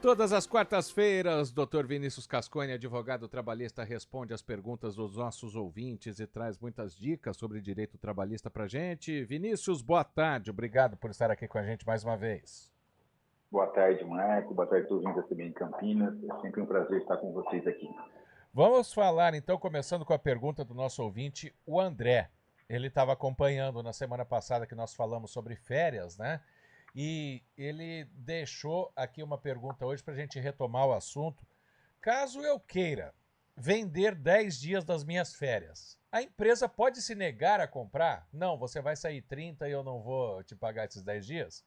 Todas as quartas-feiras, Dr. Vinícius Cascone, advogado trabalhista, responde às perguntas dos nossos ouvintes e traz muitas dicas sobre direito trabalhista pra gente. Vinícius, boa tarde. Obrigado por estar aqui com a gente mais uma vez. Boa tarde, Marco. Boa tarde a todos os também em Campinas. É sempre um prazer estar com vocês aqui. Vamos falar, então, começando com a pergunta do nosso ouvinte, o André. Ele estava acompanhando na semana passada que nós falamos sobre férias, né? E ele deixou aqui uma pergunta hoje para a gente retomar o assunto. Caso eu queira vender 10 dias das minhas férias, a empresa pode se negar a comprar? Não, você vai sair 30 e eu não vou te pagar esses 10 dias?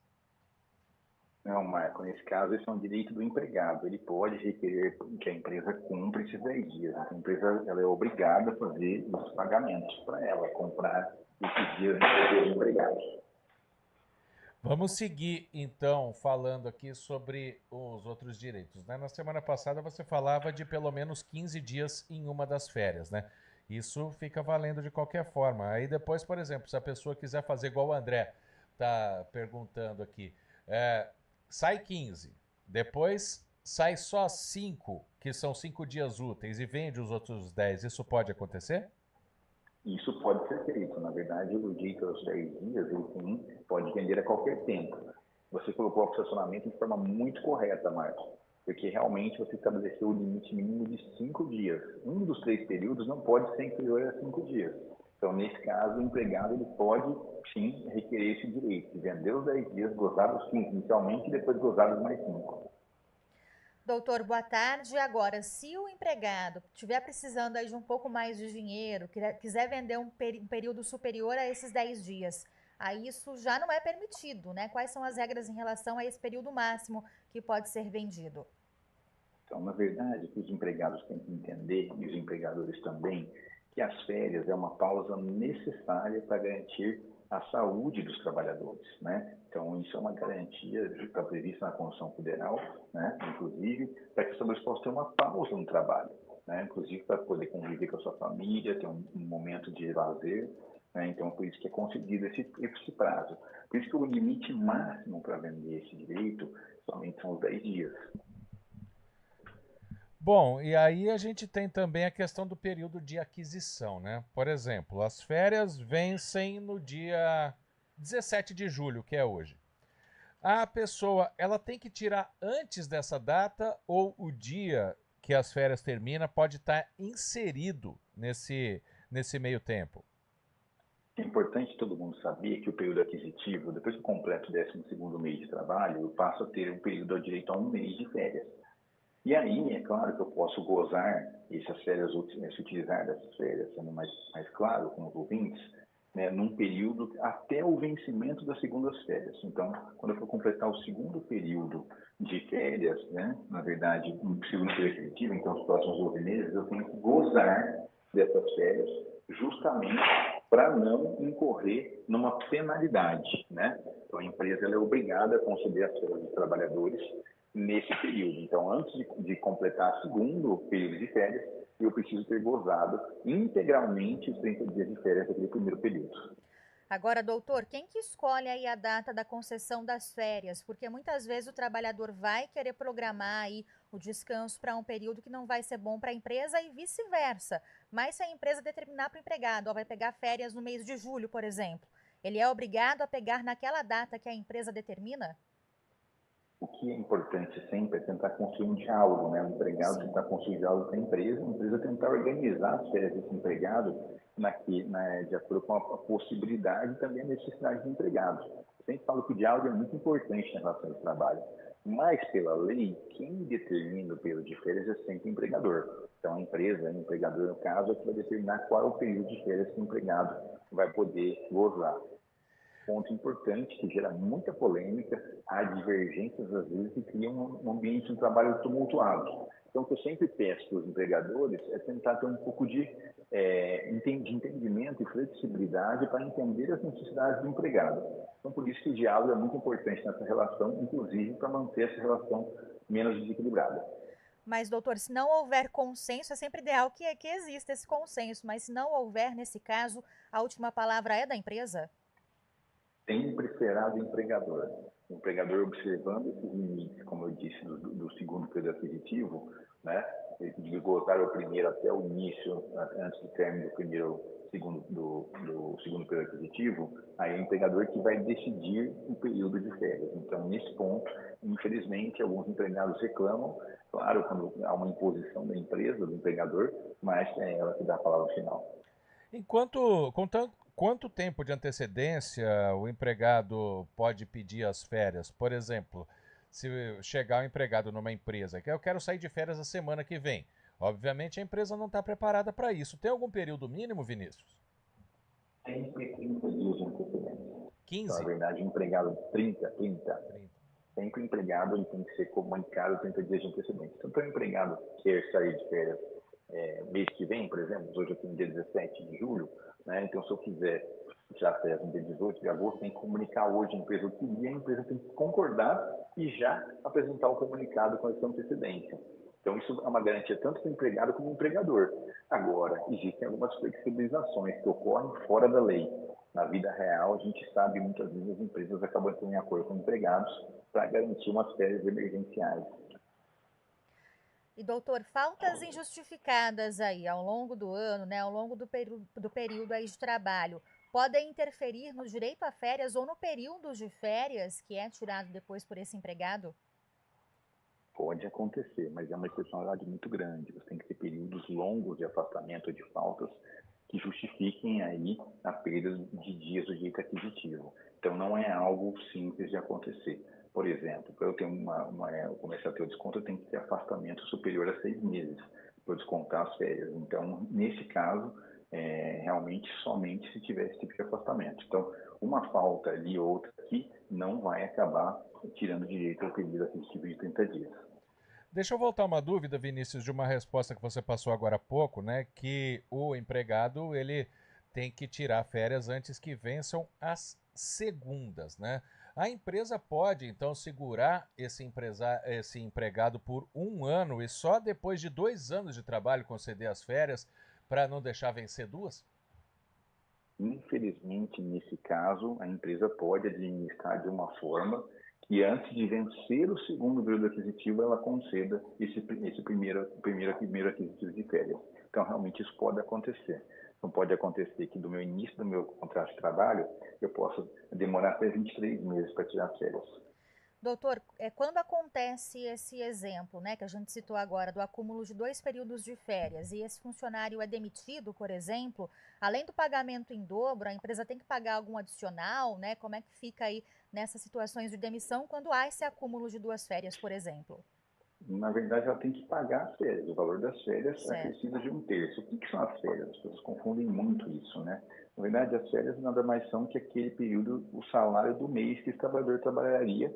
Não, Marco, nesse caso, esse é um direito do empregado. Ele pode requerer que a empresa cumpra esses 10 dias. A empresa ela é obrigada a fazer os pagamentos para ela, comprar esses dias dos empregados. Vamos seguir, então, falando aqui sobre os outros direitos, né? Na semana passada você falava de pelo menos 15 dias em uma das férias, né? Isso fica valendo de qualquer forma. Aí depois, por exemplo, se a pessoa quiser fazer igual o André está perguntando aqui, sai 15, depois sai só 5, que são 5 dias úteis, e vende os outros 10, isso pode acontecer? Isso pode ser feito. Na verdade, o direito aos 10 dias, ele sim, pode vender a qualquer tempo. Você colocou o estacionamento de forma muito correta, Marcos, porque realmente você estabeleceu o limite mínimo de 5 dias. Um dos 3 períodos não pode ser inferior a 5 dias. Então, nesse caso, o empregado ele pode, sim, requerer esse direito de vender os 10 dias, gozar dos 15 inicialmente e depois gozar dos mais 5. Doutor, boa tarde. Agora, se o empregado estiver precisando aí de um pouco mais de dinheiro, quiser vender um período superior a esses 10 dias, aí isso já não é permitido, né? Quais são as regras em relação a esse período máximo que pode ser vendido? Então, na verdade, os empregados têm que entender, e os empregadores também, que as férias é uma pausa necessária para garantir a saúde dos trabalhadores, né? Então, isso é uma garantia que está prevista na Constituição Federal, né? Inclusive, para que os trabalhadores possam ter uma pausa no trabalho, né? Inclusive para poder conviver com a sua família, ter um momento de lazer, né? Então, por isso que é concedido esse prazo. Por isso que o limite máximo para vender esse direito somente são os 10 dias. Bom, e aí a gente tem também a questão do período de aquisição, né? Por exemplo, as férias vencem no dia 17 de julho, que é hoje. A pessoa, ela tem que tirar antes dessa data ou o dia que as férias terminam pode estar inserido nesse meio tempo? É importante todo mundo saber que o período aquisitivo, depois que eu completo o 12º mês de trabalho, eu passo a ter um período de direito a um mês de férias. E aí, é claro que eu posso gozar essas férias, se utilizar dessas férias, sendo mais claro com os ouvintes, né, num período até o vencimento das segundas férias. Então, quando eu for completar o segundo período de férias, né, na verdade, um segundo período efetivo, então os próximos 12 meses, eu tenho que gozar dessas férias justamente para não incorrer numa penalidade, né? Então, a empresa ela é obrigada a conceder as férias dos trabalhadores nesse período. Então, antes de completar o segundo período de férias, eu preciso ter gozado integralmente os 30 dias de férias daquele primeiro período. Agora, doutor, quem que escolhe aí a data da concessão das férias? Porque muitas vezes o trabalhador vai querer programar aí o descanso para um período que não vai ser bom para a empresa e vice-versa. Mas se a empresa determinar para o empregado, ó, vai pegar férias no mês de julho, por exemplo, ele é obrigado a pegar naquela data que a empresa determina? O que é importante sempre é tentar construir um diálogo, né? O empregado Sim. tentar construir um diálogo com a empresa tentar organizar as férias desse empregado de acordo com a possibilidade e também a necessidade do empregado. Eu sempre falo que o diálogo é muito importante na relação de trabalho, mas pela lei, quem determina o período de férias é sempre o empregador. Então a empresa, o empregador no caso, é que vai determinar qual é o período de férias que o empregado vai poder gozar. Ponto importante que gera muita polêmica, há divergências às vezes e cria um ambiente de trabalho tumultuado. Então, o que eu sempre peço para os empregadores é tentar ter um pouco de entendimento e flexibilidade para entender as necessidades do empregado. Então, por isso que o diálogo é muito importante nessa relação, inclusive para manter essa relação menos desequilibrada. Mas, doutor, se não houver consenso, é sempre ideal que exista esse consenso, mas se não houver, nesse caso, a última palavra é da empresa? sempre será do empregador. O empregador observando esses limites, como eu disse, do segundo período aquisitivo, né, de gozar o primeiro até o início, antes do término do segundo período aquisitivo, aí é o empregador que vai decidir o período de férias. Então, nesse ponto, infelizmente, alguns empregados reclamam, claro, quando há uma imposição da empresa, do empregador, mas é ela que dá a palavra final. Quanto tempo de antecedência o empregado pode pedir as férias? Por exemplo, se chegar um empregado numa empresa que eu quero sair de férias a semana que vem, obviamente a empresa não está preparada para isso. Tem algum período mínimo, Vinícius? Sempre 30 dias de antecedência. Então, na 15? verdade, o empregado 30. 30. Sempre o empregado ele tem que ser comunicado 30 dias de antecedência. Então, o empregado quer sair de férias mês que vem, por exemplo, hoje eu tenho dia 17 de julho, né? Então, se eu quiser tirar férias no dia 18 de agosto, tem que comunicar hoje a empresa o que dia, a empresa tem que concordar e já apresentar o comunicado com essa antecedência. Então, isso é uma garantia tanto para o empregado como para o empregador. Agora, existem algumas flexibilizações que ocorrem fora da lei. Na vida real, a gente sabe muitas vezes as empresas acabam entrando em acordo com empregados para garantir umas férias emergenciais. E, doutor, faltas injustificadas aí ao longo do ano, né, ao longo do período aí de trabalho, podem interferir no direito a férias ou no período de férias que é tirado depois por esse empregado? Pode acontecer, mas é uma excepcionalidade muito grande. Você tem que ter períodos longos de afastamento de faltas que justifiquem aí a perda de dias do direito aquisitivo. Então, não é algo simples de acontecer. Por exemplo, para eu ter começar a ter o desconto, eu tenho que ter afastamento superior a 6 meses para descontar as férias. Então, nesse caso, realmente somente se tiver esse tipo de afastamento. Então, uma falta ali ou outra aqui não vai acabar tirando direito ao período aquisitivo de 30 dias. Deixa eu voltar uma dúvida, Vinícius, de uma resposta que você passou agora há pouco, né? Que o empregado ele tem que tirar férias antes que vençam as segundas, né? A empresa pode então segurar esse empregado por 1 ano e só depois de 2 anos de trabalho conceder as férias para não deixar vencer duas? Infelizmente, nesse caso, a empresa pode administrar de uma forma que antes de vencer o segundo período aquisitivo, ela conceda esse primeiro aquisitivo de férias. Então, realmente, isso pode acontecer. Não pode acontecer que do meu início do meu contrato de trabalho, eu possa demorar até 23 meses para tirar férias. Doutor, quando acontece esse exemplo, né, que a gente citou agora, do acúmulo de 2 períodos de férias e esse funcionário é demitido, por exemplo, além do pagamento em dobro, a empresa tem que pagar algum adicional, né? Como é que fica aí nessas situações de demissão quando há esse acúmulo de 2 férias, por exemplo? Na verdade, ela tem que pagar as férias. O valor das férias é Certo. acrescido de 1/3. O que são as férias? As pessoas confundem muito isso, né? Na verdade, as férias nada mais são que aquele período, o salário do mês que o trabalhador trabalharia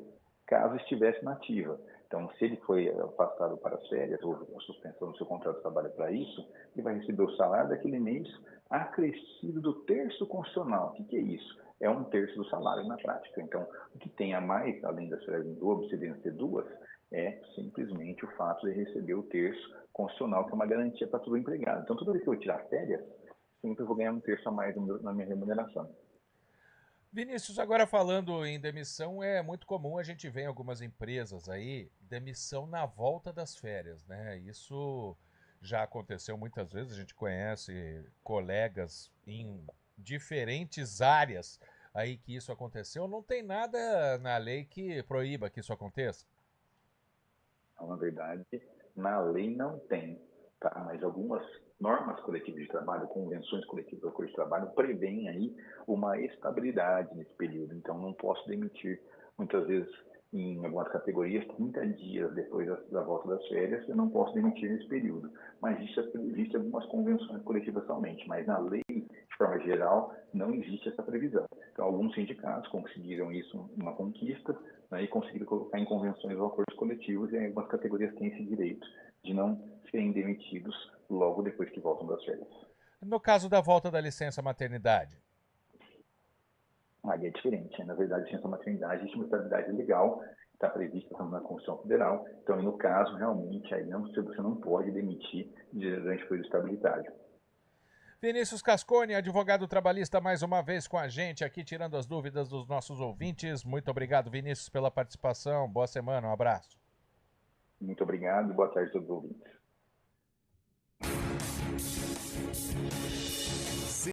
caso estivesse na ativa. Então, se ele foi afastado para as férias ou a suspensão do seu contrato de trabalho para isso, ele vai receber o salário daquele mês acrescido do terço constitucional. O que é isso? É 1/3 do salário na prática. Então, o que tem a mais, além das férias em dobro, se vencer duas, é simplesmente o fato de receber o terço constitucional, que é uma garantia para todo empregado. Então, toda vez que eu tirar férias, sempre vou ganhar 1/3 a mais na minha remuneração. Vinícius, agora falando em demissão, é muito comum a gente ver em algumas empresas aí demissão na volta das férias, né? Isso já aconteceu muitas vezes, a gente conhece colegas em diferentes áreas aí que isso aconteceu. Não tem nada na lei que proíba que isso aconteça? Então, na verdade, na lei não tem, tá? Mas algumas normas coletivas de trabalho, convenções coletivas de acordo de trabalho, prevêem aí uma estabilidade nesse período. Então, não posso demitir, muitas vezes, em algumas categorias, 30 dias depois da volta das férias, eu não posso demitir nesse período. Mas existem algumas convenções coletivas somente, mas na lei, de forma geral, não existe essa previsão. Então, alguns sindicatos conseguiram isso, uma conquista, né, e conseguiram colocar em convenções ou acordos coletivos, e algumas categorias têm esse direito de não serem demitidos logo depois que voltam das férias. No caso da volta da licença maternidade? Aí é diferente, né? Na verdade, a licença maternidade existe uma estabilidade legal, está prevista na Constituição Federal, então, no caso, realmente, aí não, você não pode demitir durante o período de estabilidade. Vinícius Cascone, advogado trabalhista, mais uma vez com a gente aqui, tirando as dúvidas dos nossos ouvintes. Muito obrigado, Vinícius, pela participação. Boa semana, um abraço. Muito obrigado e boa tarde a todos os ouvintes.